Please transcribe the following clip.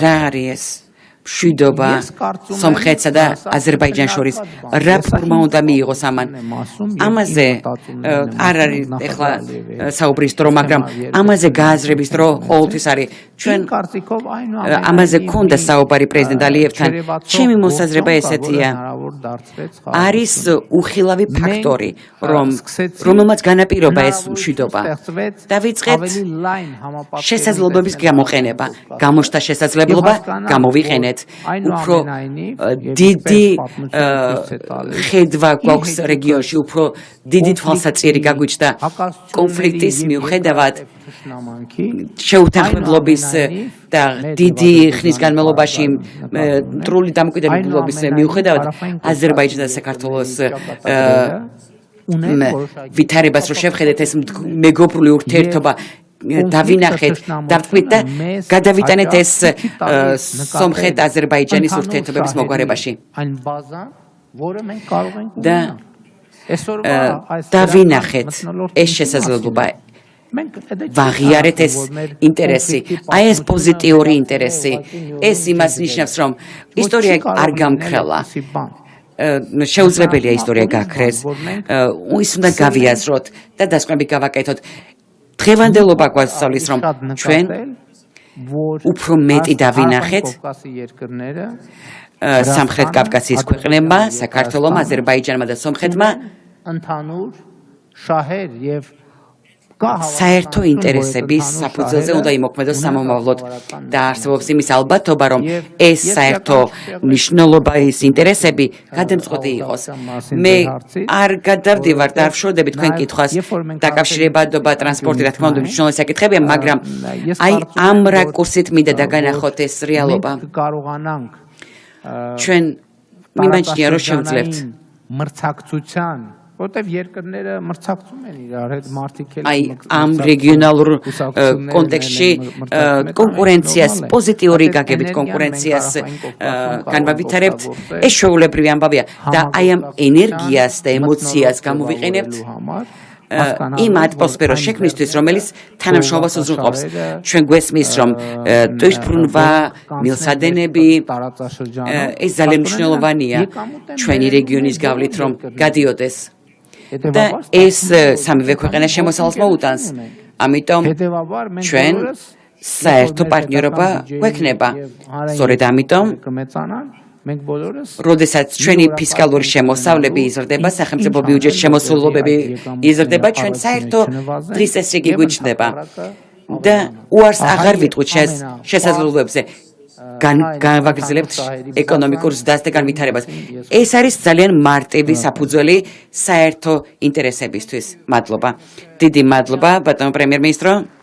რა არის ეს მშვიდობა სომხეთსა და აზერბაიჯანს შორის რა ფორმა უნდა მიიღოს ამან ამაზე არ არის ეხლა საუბრის დრო მაგრამ ამაზე გააზრების დრო ყოველთვის არის ჩვენ ამაზე გქონდა საუბარი პრეზიდენტ ალიევთან ჩემი მოსაზრება ესეთია არის უხილავი ფაქტორი რომელმაც განაპირობა ეს მშვიდობა დავიწყებთ შესაძლებლობების გამოყენება გამოჩნდა შესაძლებლობა გამოვიყენეთ უფრო დიდი ხედვა გვაქვს რეგიონში, უფრო დიდი თვალსაჩინო გაგვიჩნდა კონფლიქტის მიუხედავად შეუთანხმებლობის და დიდი ხნის განმავლობაში მტრული დამკვიდრებლობის მიუხედავად აზერბაიჯანს და საქართველოს ვითარებას რო შევხედეთ ეს მეგობრული ურთიერთობა დავინახეთ, დავთქვით და გადავიტანეთ ეს სომხეთ-აზერბაიჯანის ურთიერთობების მოგვარებაში. და დავინახეთ ეს შესაძლებლობა. ვაღიარეთ ეს ინტერესი, აი ეს პოზიტიური ინტერესი. ეს იმას ნიშნავს, რომ ისტორია არ გამქრალა. შეუძლებელია ისტორია გაქრეს. ის უნდა გავიაზროთ და დასკვნები გავაკეთოთ. დღევანდელობა გვასწავლის რომ ჩვენ უფრო მეტი დავინახეთ სამხრეთ კავკასიის ქვეყნებმა, საქართველომ, აზერბაიჯანმა და სომხეთმა საერთო ინტერესების საფუძველზე უნდა იმოქმედოს სამომავლოდ და არსებობს იმის ალბათობა, რომ ეს საერთო მნიშვნელობის ინტერესები გადამწყვეტი იყოს. მე არ გადავდივარ და არ ვშორდები თქვენ კითხვას დაკავშირებადობა ტრანსპორტი, რა თქმა უნდა, მნიშვნელოვანი საკითხებია, მაგრამ აი ამ რაკურსით მინდა დაგანახოთ ეს რეალობა. ჩვენ მიმაჩნია რომ შევძლებთ აი ამ რეგიონალურ კონტექსტში კონკურენციას პოზიტიური გაგებით კონკურენციას განვავითარებთ ეს შეუულებრივი ამბავია და აი ამ ენერგიას და ემოციას გამოვიყენებთ იმ ატმოსფეროს შექმნისთვის რომელიც თანამშრომლობას უზრუნველყოფს ჩვენ გვესმის რომ ტვირთბრუნვა მილსადენები ეს ძალიან მნიშვნელოვანია ჩვენი რეგიონის გავლით რომ გადიოდეს და ეს სამივე ქვეყანა შემოსავალს მოუტანს. ამიტომ ჩვენ საერთო პარტნიორობა გვექნება. სწორედ ამიტომ როდესაც ჩვენი ფისკალური შემოსავლები იზრდება, სახელმწიფო ბიუჯეტის შემოსავლობები იზრდება, ჩვენ საერთო დღის წესრიგი გვიჩნდება და უარს აღარ ვიტყვით შესაძლებლობებზე. განვაგრძელებთ ეკონომიკურ ზრდას და განვითარებას. ეს არის ძალიან მარტივი საფუძველი საერთო ინტერესებისთვის. მადლობა. დიდი მადლობა, ბატონო პრემიერ-მინისტრო.